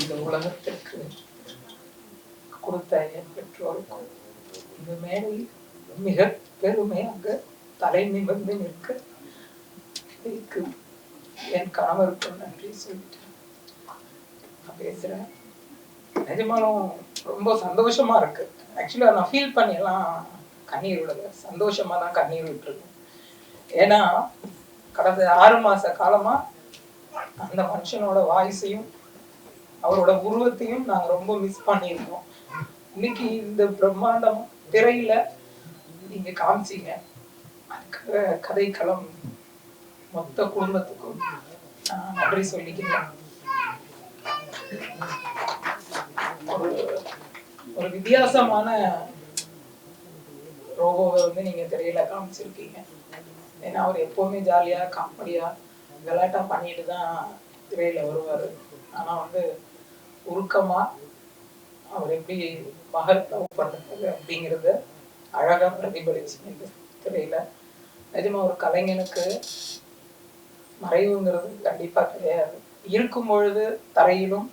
இந்த உலகத்திற்கு கொடுத்த என் பெற்றோருக்கும் இந்த மேடையில் மிக பெருமையாக தலை நிமிர்ந்து நிற்க வைக்கும் என் கணவருக்கும் நன்றி சொல்லிட்டேன். நான் பேசுறேன். நிஜமாலும் ரொம்ப சந்தோஷமா இருக்கு. ஆக்சுவலா நான் ஃபீல் பண்ணியெல்லாம் கண்ணீர் விடல, சந்தோஷமா தான் கண்ணீர் விட்டுருக்கேன். ஏன்னா கடந்த 6 மாச காலமா அந்த மனுஷனோட வாய்ஸையும் அவரோட உருவத்தையும் நாங்க ரொம்ப மிஸ் பண்ணியிருக்கோம். இன்னைக்கு இந்த பிரம்மாண்டம் திரையில நீங்க காமிச்சீங்க. அதுக்கு கதைக்களம் மொத்த குடும்பத்துக்கும் நான் நன்றி சொல்லிக்கிறேன். ஒரு வித்தியாசமான ரோபோவை வந்து நீங்க திரையில காமிச்சிருக்கீங்க. ஏன்னா அவர் எப்பவுமே ஜாலியா காமெடியா கலாட்டா பண்ணிட்டு தான் திரையில வருவாரு. ஆனா வந்து உருக்கமா அவர் எப்படி மகள் லவ் பண்றது அப்படிங்கறத அழகா பிரதிபலிச்சு இந்த திரையில. நிஜமா ஒரு கலைஞனுக்கு மறைவுங்கிறது கண்டிப்பா கிடையாது. இருக்கும் பொழுது தரையிலும்,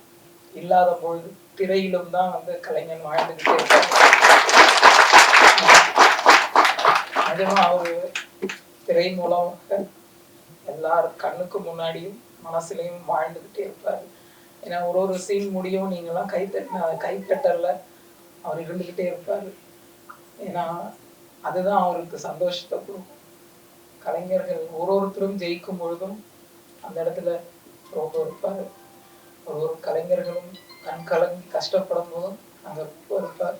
இல்லாத பொழுது திரையிலும் தான் வந்து கலைஞன் வாழ்ந்துகிட்டே இருக்காரு. நிஜமா அவரு திரை மூலமாக எல்லாரும் கண்ணுக்கு முன்னாடியும் மனசுலையும் வாழ்ந்துகிட்டே இருப்பாரு. ஏன்னா ஒரு சீன் முடியும், நீங்கெல்லாம் கைத்தட்டல அவர் இருந்துகிட்டே இருப்பாரு. ஏன்னா அதுதான் அவருக்கு சந்தோஷத்தை கொடுக்கும். கலைஞர்கள் ஒருத்தரும் ஜெயிக்கும் பொழுதும் அந்த இடத்துல ரொம்ப இருப்பாரு. ஒரு கலைஞர்களும் கண் கலங்கி கஷ்டப்படும் போதும் அங்க இருப்பார்.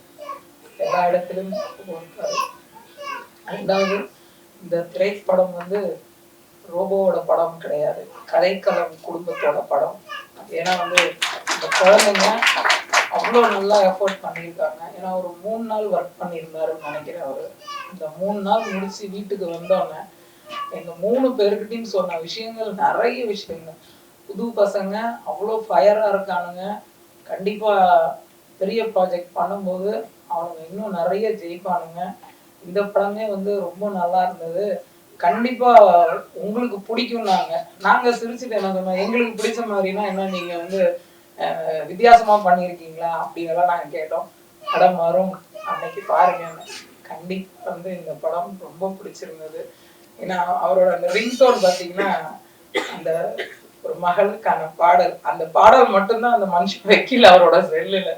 எல்லா இடத்திலும் இருப்பாரு. ரெண்டாவது, இந்த திரைப்படம் வந்து ரோபோவோட படம் கிடையாது, கதைக்களம் குடும்பத்தோட படம். ஏன்னா வந்து இந்த குழந்தைங்க அவ்வளோ நல்லா எஃபோர்ட் பண்ணியிருக்காங்க. ஏன்னா ஒரு 3 நாள் ஒர்க் பண்ணியிருந்தாருன்னு நினைக்கிறேன் அவரு. இந்த 3 நாள் முடிச்சு வீட்டுக்கு வந்தோன்னே எங்க 3 பேருக்கிட்டையும் சொன்ன விஷயங்கள் நிறைய விஷயங்கள். புது பசங்க அவ்வளோ ஃபயரா இருக்கானுங்க. கண்டிப்பா பெரிய ப்ராஜெக்ட் பண்ணும்போது அவனுங்க இன்னும் நிறைய ஜெயிப்பானுங்க. இந்த படமே வந்து ரொம்ப நல்லா இருந்தது, கண்டிப்பா உங்களுக்கு பிடிக்கும். நாங்க சிரிச்சுட்டு என்ன சொன்னோம், எங்களுக்கு பிடிச்ச மாதிரினா என்ன நீங்க வந்து வித்தியாசமா பண்ணியிருக்கீங்களா அப்படிங்கலாம் நாங்க கேட்டோம். படம் வரும் அன்னைக்கு பாருங்க. கண்டிப்பா வந்து இந்த படம் ரொம்ப பிடிச்சிருந்தது. ஏன்னா அவரோட அந்த ரிங்டோன் பார்த்தீங்கன்னா, அந்த ஒரு மகளுக்கான பாடல், அந்த பாடல் மட்டும்தான் அந்த மனுஷன் வைக்கல அவரோட செல்லுல.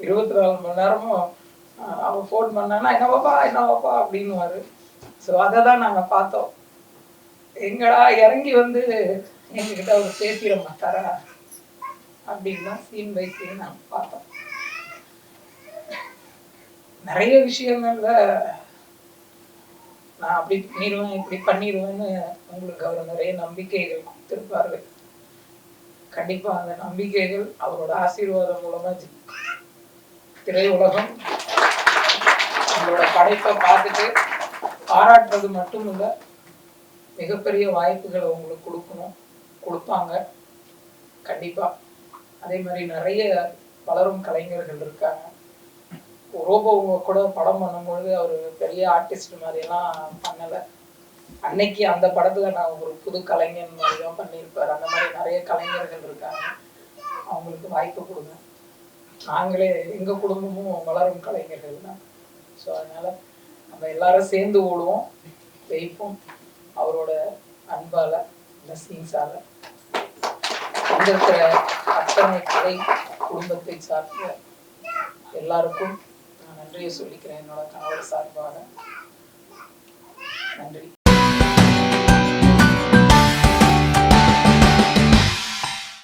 24 மணி நேரமும் அவன் ஃபோன் பண்ணானா என்னவாப்பா அப்படின்னுவாரு. ஸோ அதை தான் நாங்கள் பார்த்தோம். எங்கடா இறங்கி வந்து எங்ககிட்ட அவர் பேசிட மாட்டாரா அப்படின்னு தான் சீன் பை சீன் நாங்கள் பார்த்தோம். நிறைய விஷயங்கள்ல நான் அப்படி பண்ணிடுவேன் இப்படி பண்ணிடுவேன்னு உங்களுக்கு அவர் நிறைய நம்பிக்கைகள் கொடுத்திருப்பாரு. கண்டிப்பா அந்த நம்பிக்கைகள் அவரோட ஆசீர்வாதம் மூலமா திரையுலகம் உங்களோட படைப்பை பார்த்துட்டு பாராட்டுறது மட்டும் இல்லை, மிகப்பெரிய வாய்ப்புகளை உங்களுக்கு கொடுப்பாங்க கண்டிப்பா. அதே மாதிரி நிறைய வளரும் கலைஞர்கள் இருக்காங்க. ரோபோ கூட படம் பண்ணும்பொழுது அவர் பெரிய ஆர்டிஸ்ட் மாதிரியெல்லாம் பண்ணலை. அன்னைக்கு அந்த படத்துல நான் ஒரு புது கலைஞன் மாதிரி தான் பண்ணியிருப்பாரு. அந்த மாதிரி நிறைய கலைஞர்கள் இருக்காங்க, அவங்களுக்கு வாய்ப்பு கொடுங்க. நாங்களே எங்க குடும்பமும் வளரும் கலைஞர்கள் தான். ஸோ அதனால நம்ம எல்லாரும் சேர்ந்து ஓடுவோம், ஜெயிப்போம். அவரோட அன்பால பிளஸிங்ஸால இருக்கிற அத்தனை கலை குடும்பத்தை சார்ந்த எல்லாருக்கும் நான் நன்றியை சொல்லிக்கிறேன். என்னோட கணவர் சார்பாக நன்றி.